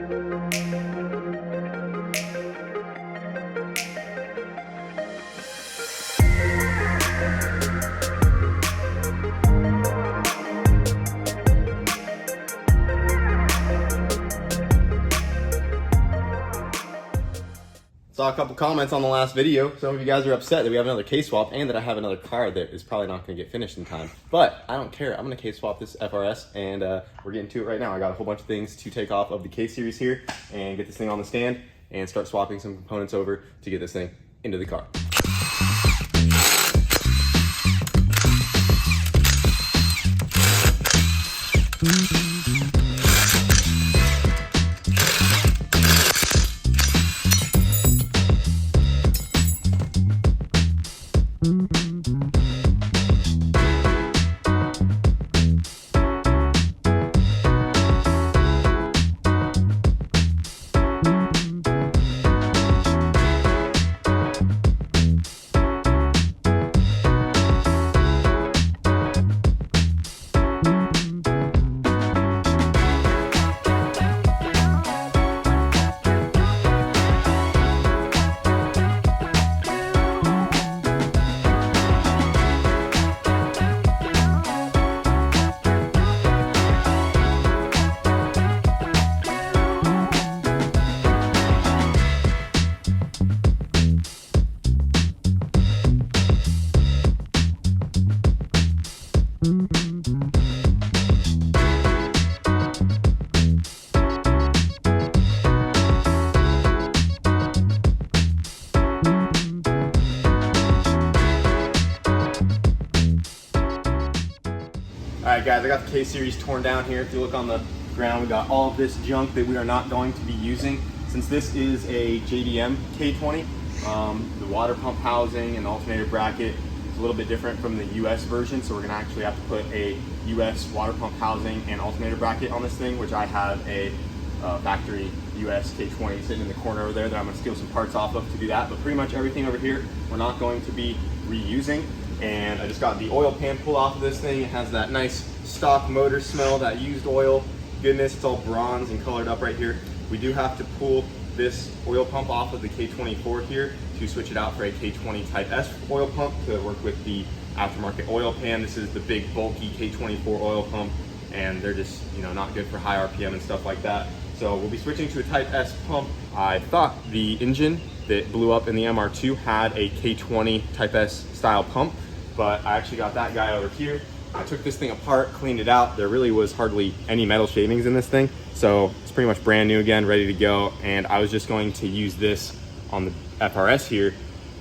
Saw a couple comments on the last video. Some of you guys are upset that we have another case swap and that I have another car that is probably not going to get finished in time. But I don't care. I'm going to case swap this FRS, and we're getting to it right now. I got a whole bunch of things to take off of the K series here and get this thing on the stand and start swapping some components over to get this thing into the car. Alright guys, I got the K series torn down here. If you look on the ground, we got all of this junk that we are not going to be using. Since this is a JDM K20, the water pump housing and alternator bracket is a little bit different from the US version, so we're going to actually have to put a US water pump housing and alternator bracket on this thing, which I have a factory US K20 sitting in the corner over there that I'm going to steal some parts off of to do that. But pretty much everything over here we're not going to be reusing. And I just got the oil pan pulled off of this thing. It has that nice stock motor smell, that used oil goodness. It's all bronze and colored up right here. We do have to pull this oil pump off of the K24 here to switch it out for a K20 Type S oil pump to work with the aftermarket oil pan. This is the big bulky K24 oil pump, and they're just, you know, not good for high RPM and stuff like that. So we'll be switching to a Type S pump. I thought the engine that blew up in the MR2 had a K20 Type S style pump, but I actually got that guy over here. I took this thing apart, cleaned it out. There really was hardly any metal shavings in this thing, so it's pretty much brand new again, ready to go. And I was just going to use this on the FRS here,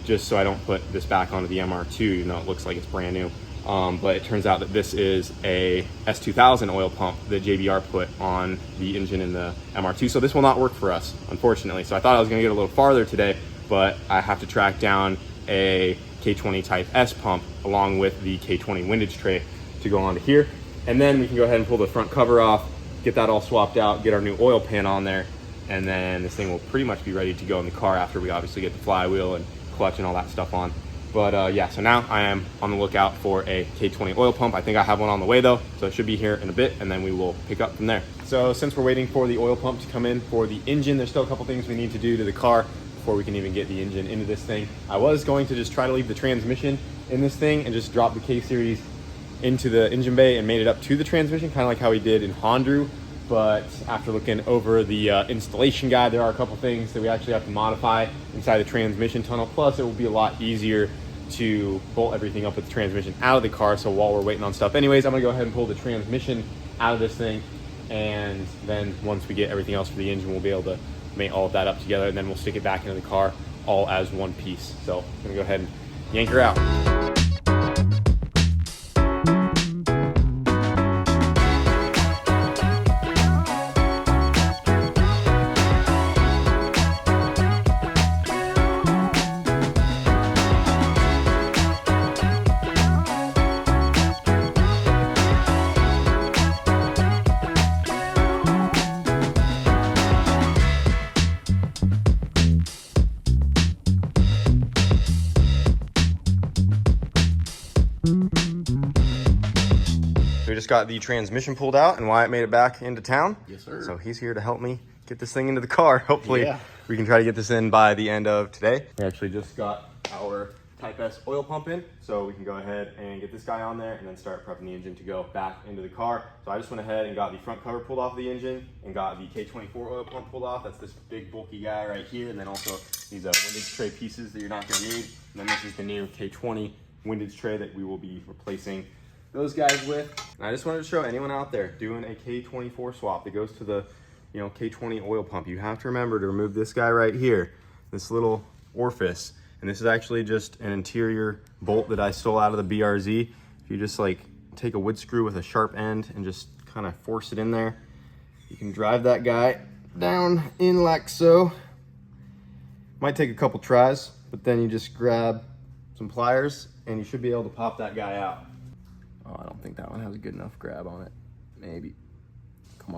just so I don't put this back onto the MR2, even though it looks like it's brand new. But it turns out that this is a S2000 oil pump that JBR put on the engine in the MR2, so this will not work for us, unfortunately. So I thought I was gonna get a little farther today, but I have to track down a K20 Type S pump along with the K20 windage tray to go onto here. And then we can go ahead and pull the front cover off, get that all swapped out, get our new oil pan on there, and then this thing will pretty much be ready to go in the car after we obviously get the flywheel and clutch and all that stuff on. But yeah, so now I am on the lookout for a K20 oil pump. I think I have one on the way though, so it should be here in a bit, and then we will pick up from there. So since we're waiting for the oil pump to come in for the engine, there's still a couple things we need to do to the car before we can even get the engine into this thing. I was going to just try to leave the transmission in this thing and just drop the K series into the engine bay and made it up to the transmission, kind of like how we did in Hondru. But after looking over the installation guide, there are a couple things that we actually have to modify inside the transmission tunnel. Plus, it will be a lot easier to bolt everything up with the transmission out of the car. So while we're waiting on stuff, anyways, I'm gonna go ahead and pull the transmission out of this thing, and then once we get everything else for the engine, we'll be able to mate all of that up together, and then we'll stick it back into the car all as one piece. So I'm gonna go ahead and yank her out. just got the transmission pulled out and Wyatt made it back into town. Yes, sir. So he's here to help me get this thing into the car. Hopefully we can try to get this in by the end of today. We actually just got our Type S oil pump in, so we can go ahead and get this guy on there and then start prepping the engine to go back into the car. So I just went ahead and got the front cover pulled off the engine and got the K24 oil pump pulled off. That's this big bulky guy right here, and then also these windage tray pieces that you're not going to need. And then this is the new K20 windage tray that we will be replacing those guys with. And I just wanted to show anyone out there doing a K24 swap that goes to the K20 oil pump. You have to remember to remove this guy right here, this little orifice. And this is actually just an interior bolt that I stole out of the BRZ. If you just like take a wood screw with a sharp end and just kind of force it in there, you can drive that guy down in like so. Might take a couple tries, but then you just grab some pliers and you should be able to pop that guy out. Oh, I don't think that one has a good enough grab on it. Maybe. Come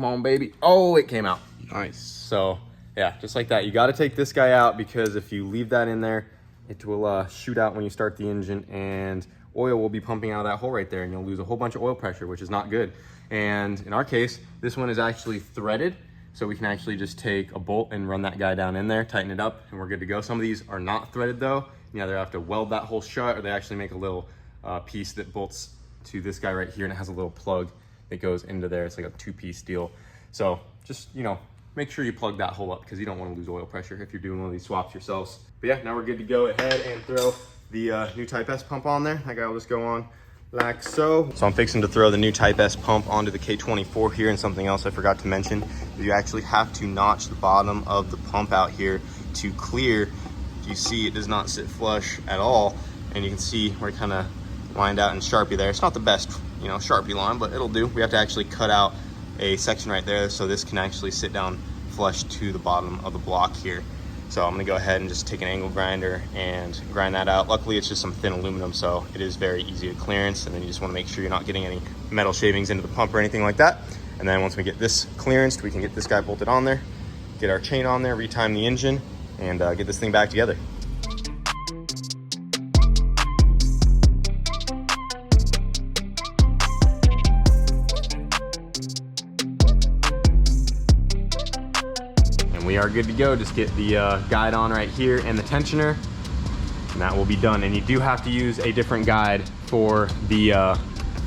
on, baby. Oh, it came out. Nice. So yeah, just like that. You got to take this guy out because if you leave that in there, it will shoot out when you start the engine, and oil will be pumping out of that hole right there, and you'll lose a whole bunch of oil pressure, which is not good. And in our case, this one is actually threaded, so we can actually just take a bolt and run that guy down in there, tighten it up, and we're good to go. Some of these are not threaded though. You either have to weld that hole shut, or they actually make a little piece that bolts to this guy right here, and it has a little plug that goes into there. It's like a two-piece deal. So just, make sure you plug that hole up because you don't want to lose oil pressure if you're doing one of these swaps yourselves. But yeah, now we're good to go ahead and throw the new Type S pump on there. That guy will just go on like so. So I'm fixing to throw the new Type S pump onto the K24 here, and something else I forgot to mention is you actually have to notch the bottom of the pump out here to clear. You see it does not sit flush at all, and you can see where it kind of lined out in Sharpie there. It's not the best, Sharpie line, but it'll do. We have to actually cut out a section right there so this can actually sit down flush to the bottom of the block here. So I'm gonna go ahead and just take an angle grinder and grind that out. Luckily it's just some thin aluminum, so it is very easy to clearance, and then you just want to make sure you're not getting any metal shavings into the pump or anything like that. And then once we get this clearanced, we can get this guy bolted on there, get our chain on there, retime the engine, and get this thing back together. We are good to go. Just get the guide on right here and the tensioner, and that will be done. And you do have to use a different guide for the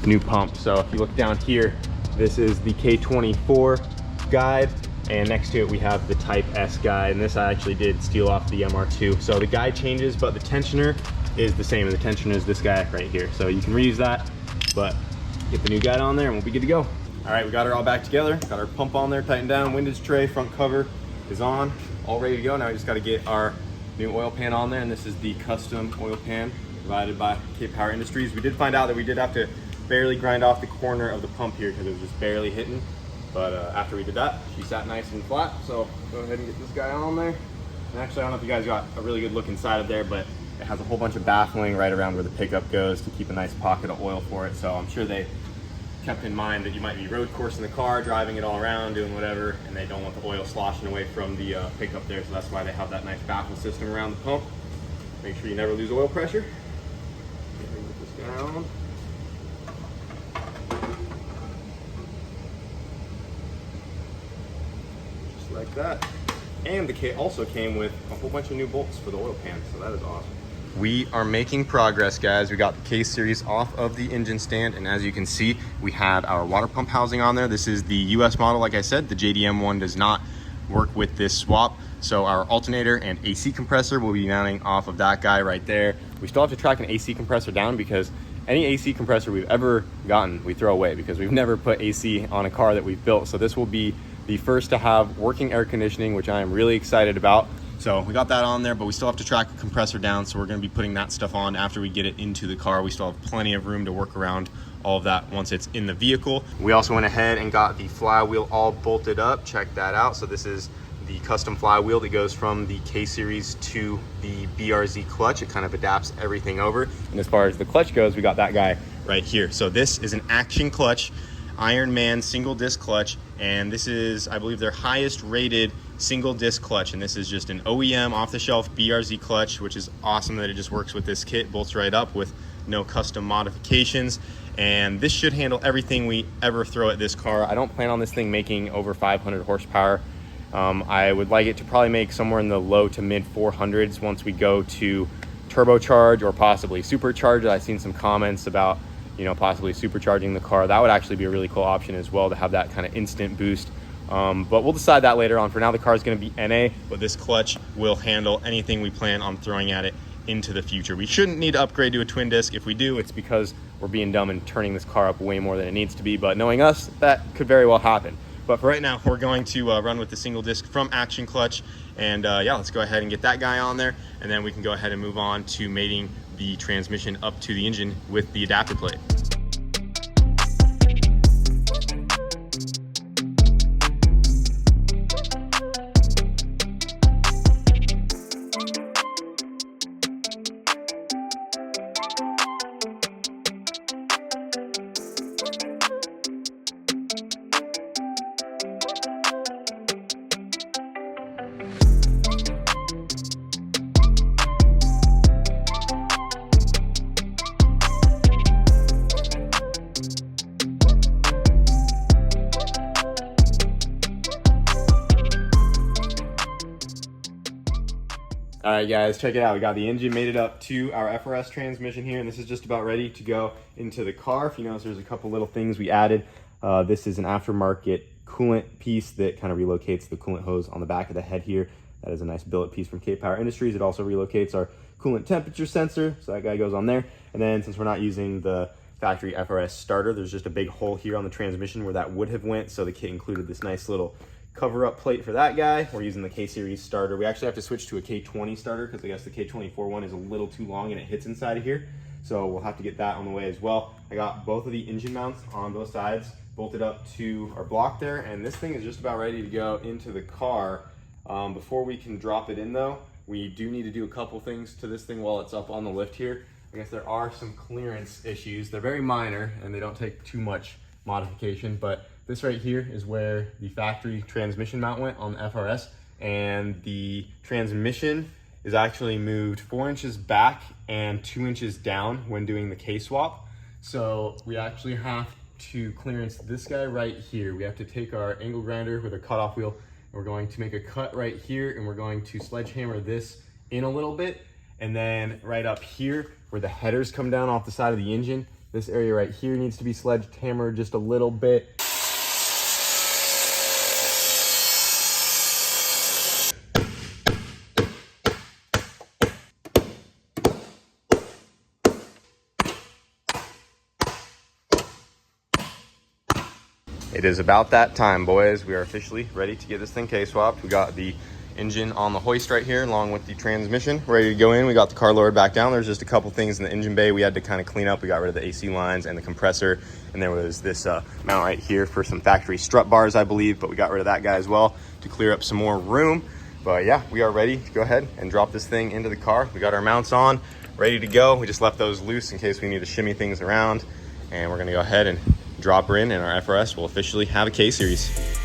new pump. So if you look down here, this is the K24 guide, and next to it we have the Type S guide, and this I actually did steal off the MR2. So the guide changes, but the tensioner is the same, and the tensioner is this guy right here. So you can reuse that, but get the new guide on there and we'll be good to go. All right, we got her all back together. Got our pump on there, tightened down, windage tray, front cover is on, all ready to go. Now we just got to get our new oil pan on there, and this is the custom oil pan provided by Cape Power Industries. We did find out that we did have to barely grind off the corner of the pump here because it was just barely hitting, but after we did that, she sat nice and flat. So go ahead and get this guy on there. And actually, I don't know if you guys got a really good look inside of there, but it has a whole bunch of baffling right around where the pickup goes to keep a nice pocket of oil for it. So I'm sure they kept in mind that you might be road coursing the car, driving it all around, doing whatever, and they don't want the oil sloshing away from the pickup there. So that's why they have that nice baffle system around the pump. Make sure you never lose oil pressure. Get this down. Just like that. And the kit also came with a whole bunch of new bolts for the oil pan, so that is awesome. We are making progress, guys. We got the K series off of the engine stand, and as you can see, we have our water pump housing on there. This is the US model, like I said. The JDM one does not work with this swap, so our alternator and AC compressor will be mounting off of that guy right there. We still have to track an AC compressor down because any AC compressor we've ever gotten, we throw away because we've never put AC on a car that we've built. So this will be the first to have working air conditioning, which I am really excited about. So we got that on there, but we still have to track a compressor down, so we're going to be putting that stuff on after we get it into the car. We still have plenty of room to work around all of that once it's in the vehicle. We also went ahead and got the flywheel all bolted up. Check that out. So this is the custom flywheel that goes from the K series to the BRZ clutch. It kind of adapts everything over. And as far as the clutch goes, we got that guy right here. So this is an action clutch, Ironman single disc clutch, and this is, I believe, their highest rated single disc clutch, and this is just an OEM off-the-shelf BRZ clutch, which is awesome that it just works with this kit, bolts right up with no custom modifications. and this should handle everything we ever throw at this car. I don't plan on this thing making over 500 horsepower. I would like it to probably make somewhere in the low to mid 400s once we go to turbocharge or possibly supercharge. I've seen some comments about, you know, possibly supercharging the car. That would actually be a really cool option as well, to have that kind of instant boost. But we'll decide that later on. For now, the car is going to be NA, but this clutch will handle anything we plan on throwing at it into the future. We shouldn't need to upgrade to a twin disc. If we do, it's because we're being dumb and turning this car up way more than it needs to be. But knowing us, that could very well happen. But for right now, we're going to run with the single disc from Action Clutch. And yeah, let's go ahead and get that guy on there. And then we can go ahead and move on to mating the transmission up to the engine with the adapter plate. All right, guys, check it out. We got the engine mated up to our FRS transmission here, and this is just about ready to go into the car. If you notice, there's a couple little things we added. This is an aftermarket coolant piece that kind of relocates the coolant hose on the back of the head here. That is a nice billet piece from Cape Power Industries. It also relocates our coolant temperature sensor, so that guy goes on there. And then since we're not using the factory FRS starter, there's just a big hole here on the transmission where that would have went, so the kit included this nice little cover-up plate for that guy. We're using the K-Series starter. We actually have to switch to a K20 starter because I guess the K24 one is a little too long and it hits inside of here. So we'll have to get that on the way as well. I got both of the engine mounts on both sides bolted up to our block there, and this thing is just about ready to go into the car. Before we can drop it in though, we do need to do a couple things to this thing while it's up on the lift here. I guess there are some clearance issues. They're very minor and they don't take too much modification, but this right here is where the factory transmission mount went on the FRS, and the transmission is actually moved 4 inches back and 2 inches down when doing the K-swap. So we actually have to clearance this guy right here. We have to take our angle grinder with a cutoff wheel, and we're going to make a cut right here, and we're going to sledgehammer this in a little bit. And then right up here where the headers come down off the side of the engine, this area right here needs to be sledgehammered just a little bit. It is about that time, boys. We are officially ready to get this thing K-swapped. We got the engine on the hoist right here, along with the transmission ready to go in. We got the car lowered back down. There's just a couple things in the engine bay we had to kind of clean up. We got rid of the AC lines and the compressor, and there was this mount right here for some factory strut bars, I believe, but we got rid of that guy as well to clear up some more room. But yeah, we are ready to go ahead and drop this thing into the car. We got our mounts on, ready to go. We just left those loose in case we need to shimmy things around, and we're gonna go ahead and drop her in, and our FRS will officially have a K-Series.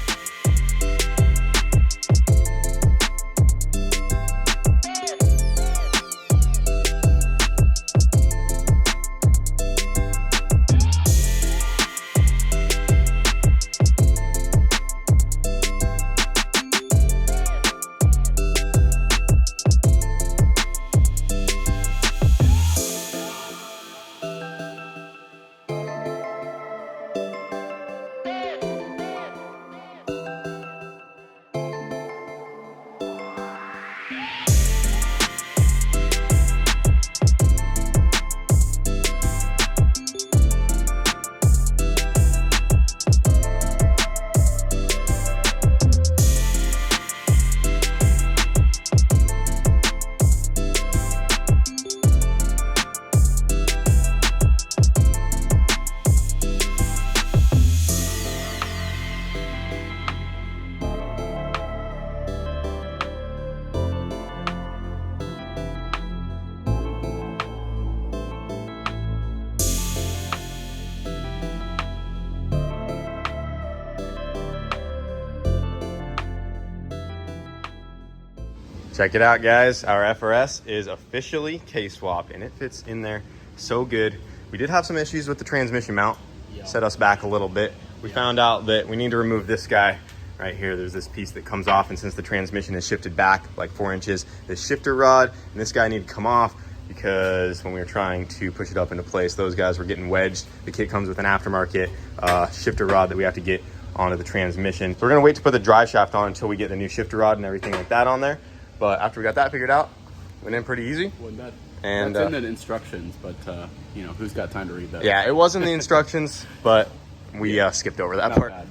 Check it out, guys. Our FRS is officially K-swap, and it fits in there so good. we did have some issues with the transmission mount. Set us back a little bit. We found out that we need to remove this guy right here. There's this piece that comes off, and since the transmission is shifted back like 4 inches, this shifter rod and this guy need to come off, because when we were trying to push it up into place, those guys were getting wedged. The kit comes with an aftermarket shifter rod that we have to get onto the transmission. So we're gonna wait to put the drive shaft on until we get the new shifter rod and everything like that on there. But after we got that figured out, went in pretty easy. And that's in the instructions, but you know, who's got time to read that? Yeah, it wasn't the instructions, but we skipped over that part. Bad.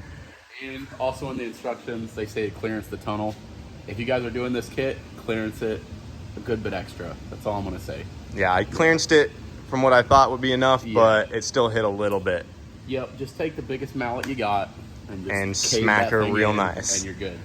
And also in the instructions, they say clearance the tunnel. If you guys are doing this kit, clearance it a good bit extra. That's all I'm gonna say. Yeah, I clearanced it from what I thought would be enough, but it still hit a little bit. Yep, just take the biggest mallet you got and just smack her real nice. And you're good.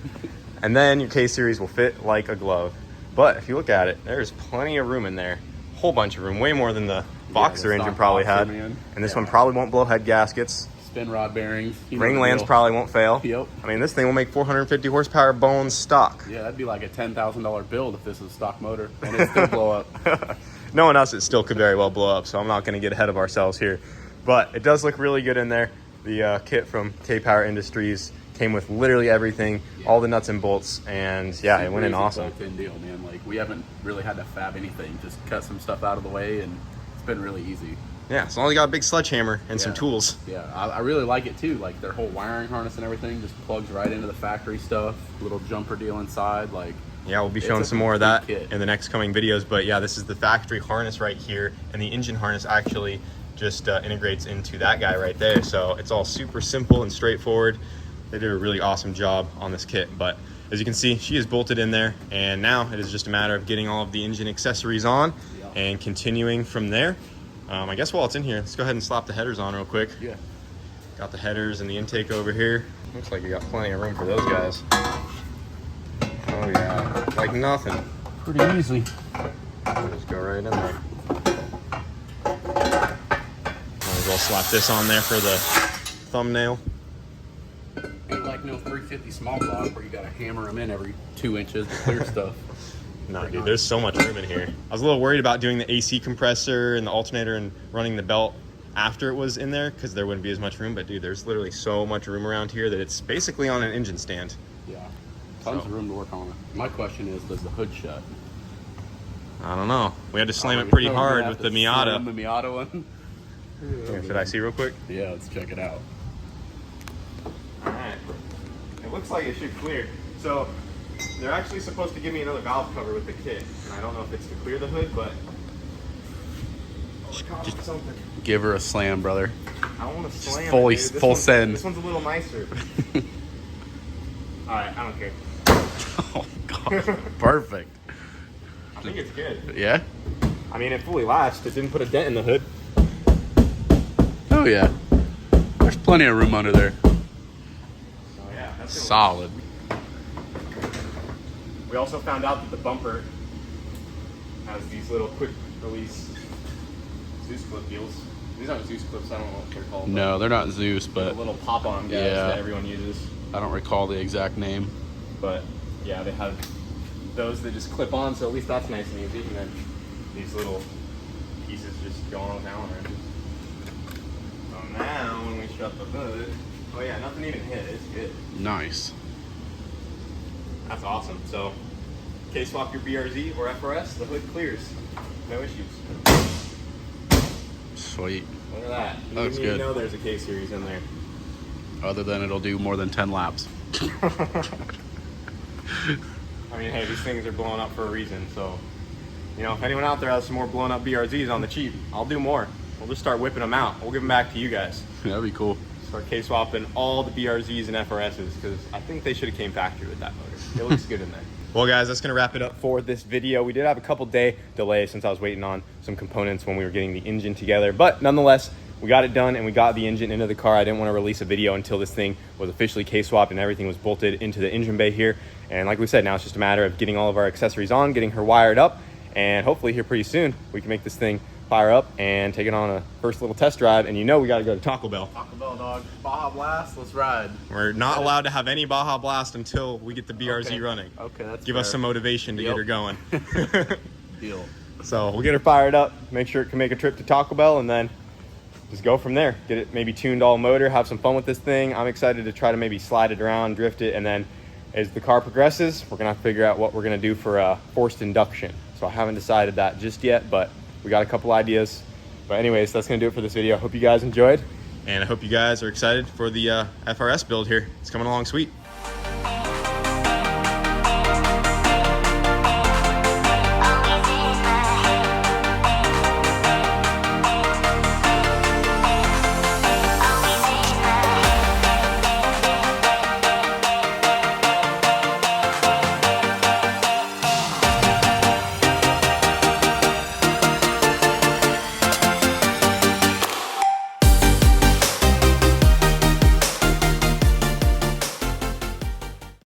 And then your K-Series will fit like a glove. But if you look at it, there's plenty of room in there. Whole bunch of room, way more than the Boxer engine probably had. And this one probably won't blow head gaskets. Spin rod bearings. Ring lands probably won't fail. Yep. I mean, this thing will make 450 horsepower bones stock. Yeah, that'd be like a $10,000 build if this was a stock motor, and it'd still blow up. Knowing us, it still could very well blow up, so I'm not going to get ahead of ourselves here. But it does look really good in there. The kit from K-Power Industries came with literally everything, all the nuts and bolts, and yeah, it went in awesome. Built-in deal, man. Like, we haven't really had to fab anything, just cut some stuff out of the way, and it's been really easy. Yeah, as long as you got a big sledgehammer and some tools. Yeah, I really like it too. Like, their whole wiring harness and everything just plugs right into the factory stuff. Little jumper deal inside, like. Yeah, we'll be showing some more of that in the next coming videos. But yeah, this is the factory harness right here, and the engine harness actually just integrates into that guy right there. So it's all super simple and straightforward. They did a really awesome job on this kit. But as you can see, she is bolted in there, and now it is just a matter of getting all of the engine accessories on and continuing from there. I guess while it's in here, let's go ahead and slap the headers on real quick. Yeah. Got the headers and the intake over here. Looks like you got plenty of room for those guys. Oh yeah, like nothing. Pretty easy. Just go right in there. Might as well slap this on there for the thumbnail. Ain't like no 350 small block where you gotta hammer them in every 2 inches to clear stuff. No, dude, there's so much room in here. I was a little worried about doing the AC compressor and the alternator and running the belt after it was in there, because there wouldn't be as much room. But dude, there's literally so much room around here that it's basically on an engine stand. Yeah, tons of room to work on it. My question is, does the hood shut? I don't know. We had to slam it pretty hard with the Miata. The Miata one. Yeah, should I see real quick? Yeah, let's check it out. All right. It looks like it should clear. So they're actually supposed to give me another valve cover with the kit, and I don't know if it's to clear the hood, but just give her a slam, brother. I don't want to slam. Fully, it, full send. This one's a little nicer. All right, I don't care. Oh god, perfect. I think it's good. Yeah. I mean, it fully latched. It didn't put a dent in the hood. Oh yeah. There's plenty of room under there. Oh yeah, that's solid. We also found out that the bumper has these little quick release Zeus clip deals. These aren't Zeus clips, I don't know what they're called. No, they're not Zeus, but the little pop-on guys that everyone uses. I don't recall the exact name. But yeah, they have those that just clip on, so at least that's nice and easy. And then these little pieces just go on with Allen wrenches. So now when we shut the hood, oh yeah, nothing even hit. It's good. Nice. That's awesome. So, K-swap your BRZ or FRS, the hood clears. No issues. Sweet. Look at that. You Looks didn't even know there's a K-series in there. Other than it'll do more than 10 laps. I mean, hey, these things are blowing up for a reason. So, you know, if anyone out there has some more blown up BRZs on the cheap, I'll do more. We'll just start whipping them out. We'll give them back to you guys. That'd be cool. Start K-swapping all the BRZs and FRSs, because I think they should have came factory with that motor. It looks good in there. Well guys, that's gonna wrap it up for this video. We did have a couple day delay since I was waiting on some components when we were getting the engine together, but nonetheless, we got it done and we got the engine into the car. I didn't want to release a video until this thing was officially K-swapped and everything was bolted into the engine bay here. And like we said, now it's just a matter of getting all of our accessories on, getting her wired up, and hopefully here pretty soon we can make this thing fire up and take it on a first little test drive. And you know we got to go to Taco Bell. Taco Bell, dog. Baja Blast, let's ride. We're not allowed to have any Baja Blast until we get the BRZ running. Okay, that's Give us some motivation to get her going. Deal. So we'll get her fired up, make sure it can make a trip to Taco Bell, and then just go from there. Get it maybe tuned all motor, have some fun with this thing. I'm excited to try to maybe slide it around, drift it, and then as the car progresses, we're gonna have to figure out what we're gonna do for forced induction. So I haven't decided that just yet, but we got a couple ideas. But anyways, that's gonna do it for this video. I hope you guys enjoyed, and I hope you guys are excited for the FRS build here. It's coming along sweet.